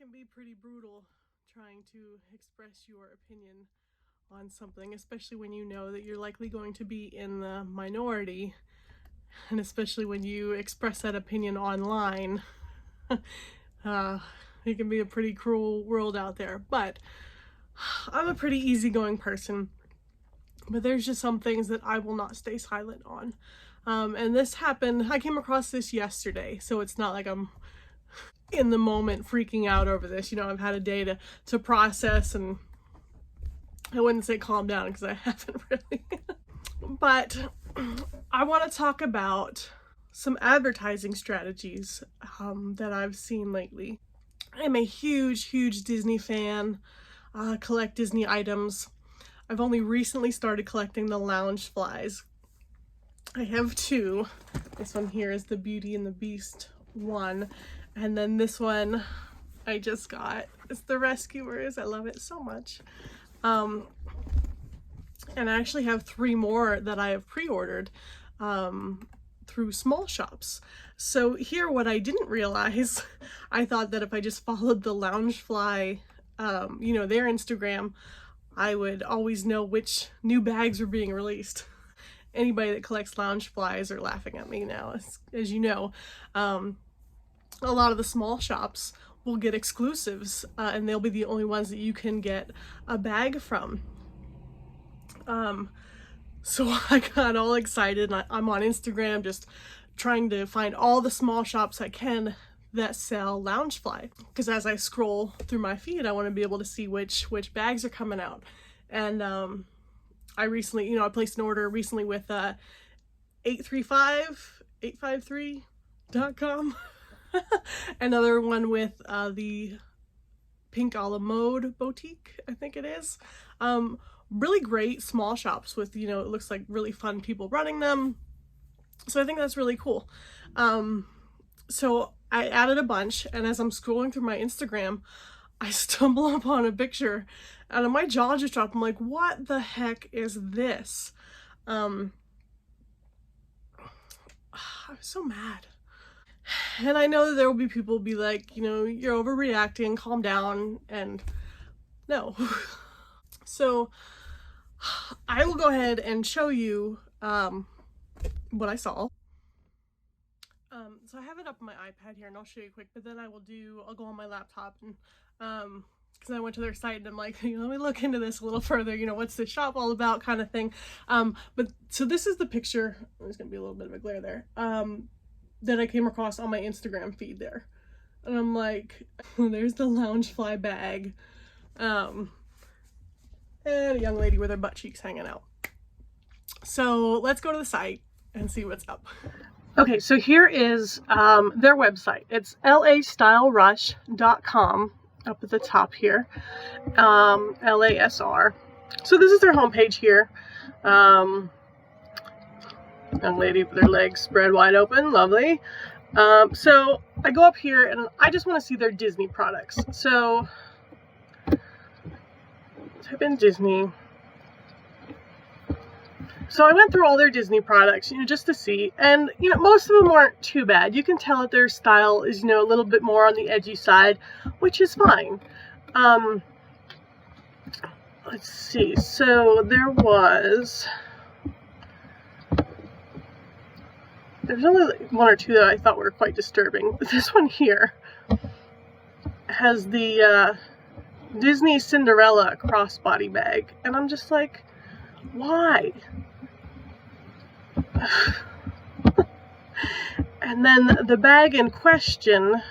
can be pretty brutal trying to express your opinion on something, especially when you know that you're likely going to be in the minority, and especially when you express that opinion online. It can be a pretty cruel world out there, but I'm a pretty easygoing person, but there's just some things that I will not stay silent on. And this happened, I came across this yesterday, so it's not like I'm in the moment freaking out over this. You know, I've had a day to process, and I wouldn't say calm down because I haven't really. But I want to talk about some advertising strategies that I've seen lately. I'm a huge Disney fan, collect Disney items. I've only recently started collecting the Loungeflies. I have two. This one here is the Beauty and the Beast one. And then this one I just got. It's the Rescuers. I love it so much. And I actually have 3 more that I have pre-ordered through small shops. So here, what I didn't realize, I thought that if I just followed the Loungefly, you know, their Instagram, I would always know which new bags were being released. Anybody that collects Loungeflies are laughing at me now, as you know. A lot of the small shops will get exclusives, and they'll be the only ones that you can get a bag from. So I got all excited, and I'm on Instagram just trying to find all the small shops I can that sell Loungefly, because as I scroll through my feed, I want to be able to see which bags are coming out. And I recently, you know, I placed an order recently with 853.com. Another one with the Pink a la Mode boutique, I think it is. Really great small shops with, you know, it looks like really fun people running them. So I think that's really cool. So I added a bunch, and as I'm scrolling through my Instagram, I stumble upon a picture, and my jaw just dropped. I'm like, what the heck is this? I was so mad. And I know that there will be people be like, you know, you're overreacting, calm down, and no. So I will go ahead and show you what I saw. So I have it up on my iPad here, and I'll show you quick, but then I'll go on my laptop, and because I went to their site, and I'm like, you know, let me look into this a little further, you know, what's this shop all about, kind of thing. But so this is the picture. There's gonna be a little bit of a glare there. That I came across on my Instagram feed there. And I'm like, there's the Loungefly bag. And a young lady with her butt cheeks hanging out. So let's go to the site and see what's up. Okay, so here is their website. It's lastylerush.com up at the top here. LASR. So this is their homepage here. Young lady with her legs spread wide open, lovely. So I go up here, and I just want to see their Disney products. So type in Disney. So I went through all their Disney products, you know, just to see, and you know, most of them aren't too bad. You can tell that their style is, you know, a little bit more on the edgy side, which is fine. Let's see. So there's only like 1 or 2 that I thought were quite disturbing. This one here has the Disney Cinderella crossbody bag, and I'm just like, why? And then the bag in question.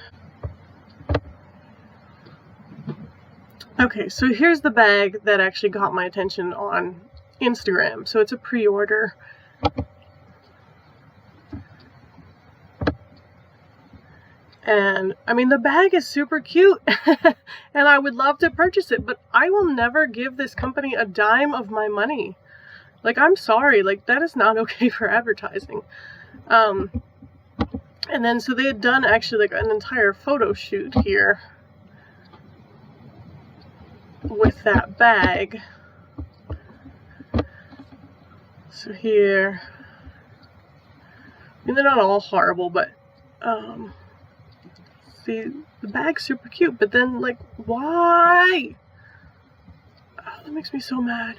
Okay, so here's the bag that actually got my attention on Instagram. So it's a pre-order. And I mean, the bag is super cute and I would love to purchase it, but I will never give this company a dime of my money. Like, I'm sorry, like, that is not okay for advertising. And then, so they had done actually like an entire photo shoot here with that bag. So here, I mean, they're not all horrible, but See, the bag's super cute, but then, like, why? Oh, that makes me so mad.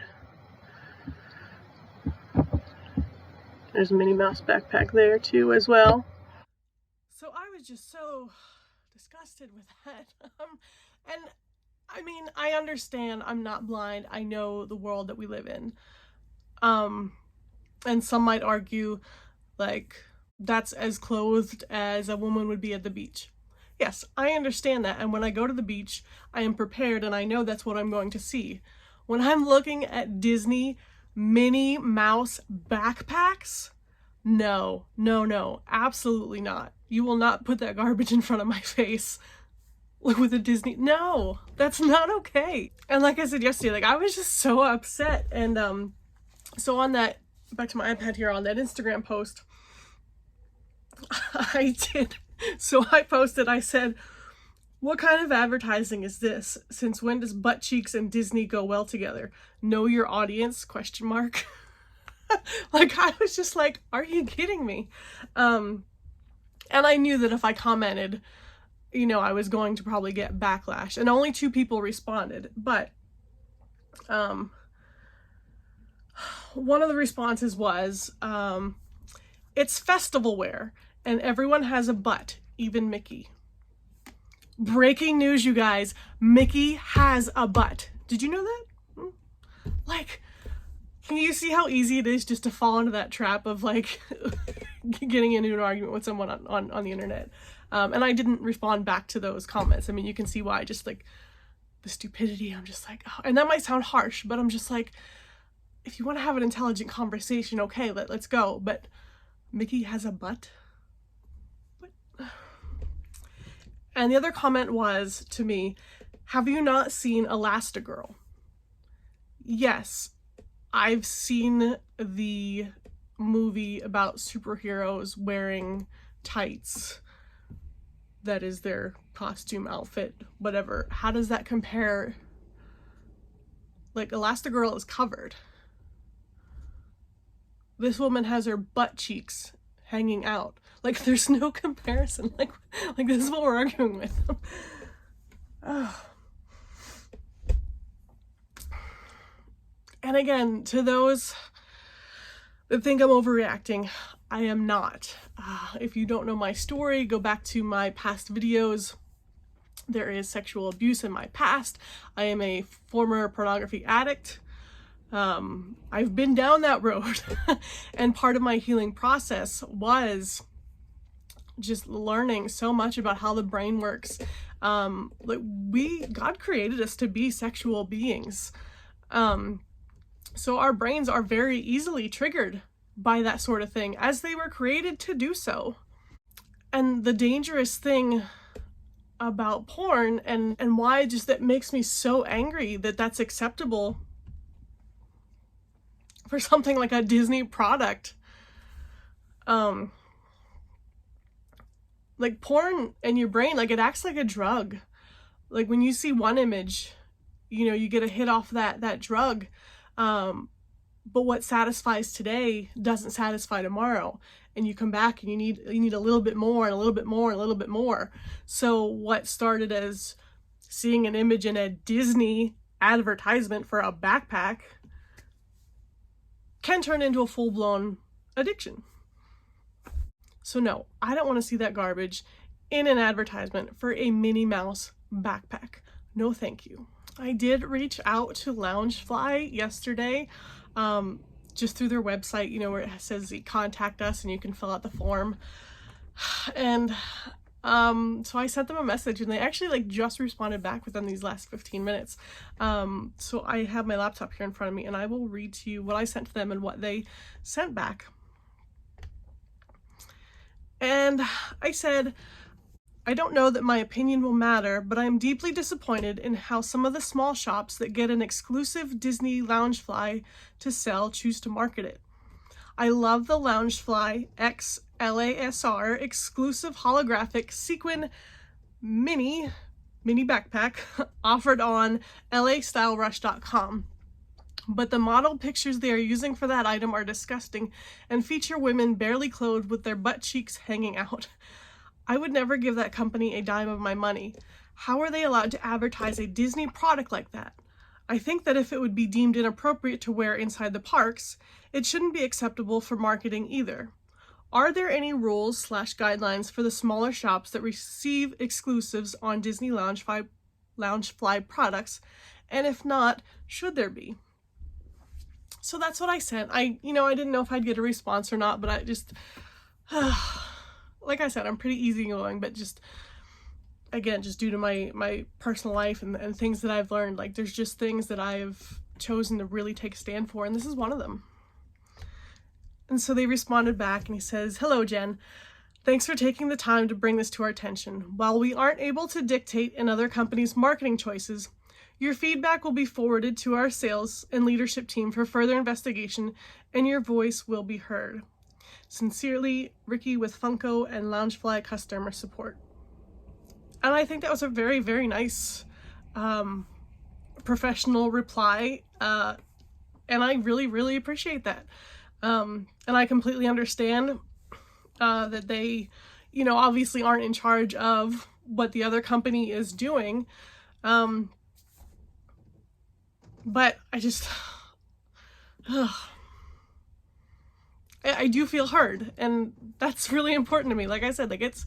There's a Minnie Mouse backpack there, too, as well. So I was just so disgusted with that. And, I mean, I understand I'm not blind. I know the world that we live in. And some might argue, like, that's as clothed as a woman would be at the beach. Yes, I understand that, and when I go to the beach, I am prepared and I know that's what I'm going to see. When I'm looking at Disney Minnie Mouse backpacks, no, absolutely not. You will not put that garbage in front of my face with a Disney. No, that's not okay. And like I said yesterday, like I was just so upset. And so on that, back to my iPad here, on that Instagram post, I posted, I said, what kind of advertising is this? Since when does butt cheeks and Disney go well together? Know your audience, question mark. Like, I was just like, are you kidding me? And I knew that if I commented, you know, I was going to probably get backlash, and only 2 people responded. But one of the responses was, it's festival wear and everyone has a butt, even Mickey. Breaking news, you guys. Mickey has a butt. Did you know that? Like, can you see how easy it is just to fall into that trap of, like, getting into an argument with someone on the internet? And I didn't respond back to those comments. I mean, you can see why. Just, like, the stupidity. I'm just like, oh. And that might sound harsh, but I'm just like, if you want to have an intelligent conversation, okay, let's go. But Mickey has a butt? What? And the other comment was, to me, have you not seen Elastigirl? Yes, I've seen the movie about superheroes wearing tights. That is their costume outfit, whatever. How does that compare? Like, Elastigirl is covered. This woman has her butt cheeks hanging out. Like, there's no comparison. Like this is what we're arguing with. Oh. And again, to those that think I'm overreacting, I am not. If you don't know my story, go back to my past videos. There is sexual abuse in my past. I am a former pornography addict. I've been down that road. And part of my healing process was just learning so much about how the brain works. Like, God created us to be sexual beings. So our brains are very easily triggered by that sort of thing, as they were created to do so. And the dangerous thing about porn, and why just that makes me so angry that that's acceptable for something like a Disney product. Like, porn in your brain, like, it acts like a drug. Like, when you see one image, you know, you get a hit off that drug. But what satisfies today doesn't satisfy tomorrow. And you come back and you need a little bit more and a little bit more and a little bit more. So what started as seeing an image in a Disney advertisement for a backpack can turn into a full-blown addiction. So no, I don't want to see that garbage in an advertisement for a Minnie Mouse backpack. No, thank you. I did reach out to Loungefly yesterday, just through their website, you know, where it says contact us and you can fill out the form. And so I sent them a message, and they actually, like, just responded back within these last 15 minutes. So I have my laptop here in front of me, and I will read to you what I sent to them and what they sent back. And I said, I don't know that my opinion will matter, but I am deeply disappointed in how some of the small shops that get an exclusive Disney Loungefly to sell choose to market it. I love the Loungefly X LASR exclusive holographic sequin mini backpack offered on lastylerush.com. But the model pictures they are using for that item are disgusting and feature women barely clothed with their butt cheeks hanging out. I would never give that company a dime of my money. How are they allowed to advertise a Disney product like that? I think that if it would be deemed inappropriate to wear inside the parks, it shouldn't be acceptable for marketing either. Are there any rules/guidelines for the smaller shops that receive exclusives on Disney Loungefly products? And if not, should there be? So that's what I sent. I didn't know if I'd get a response or not, but I just, like I said, I'm pretty easygoing, but just, again, just due to my personal life and things that I've learned, like there's just things that I've chosen to really take a stand for, and this is one of them. And so they responded back, and he says, "Hello, Jen. Thanks for taking the time to bring this to our attention. While we aren't able to dictate another company's marketing choices, your feedback will be forwarded to our sales and leadership team for further investigation, and your voice will be heard. Sincerely, Ricky with Funko and Loungefly Customer Support." And I think that was a very, very nice, professional reply, and I really, really appreciate that. And I completely understand that they, obviously aren't in charge of what the other company is doing. But I just, I do feel heard, and that's really important to me. Like I said, like it's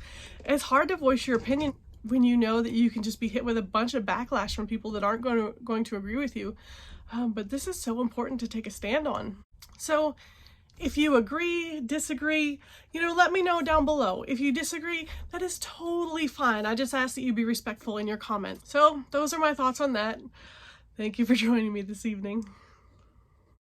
hard to voice your opinion when you know that you can just be hit with a bunch of backlash from people that aren't going to agree with you. But this is so important to take a stand on. So if you agree, disagree, let me know down below. If you disagree, that is totally fine. I just ask that you be respectful in your comments. So those are my thoughts on that. Thank you for joining me this evening.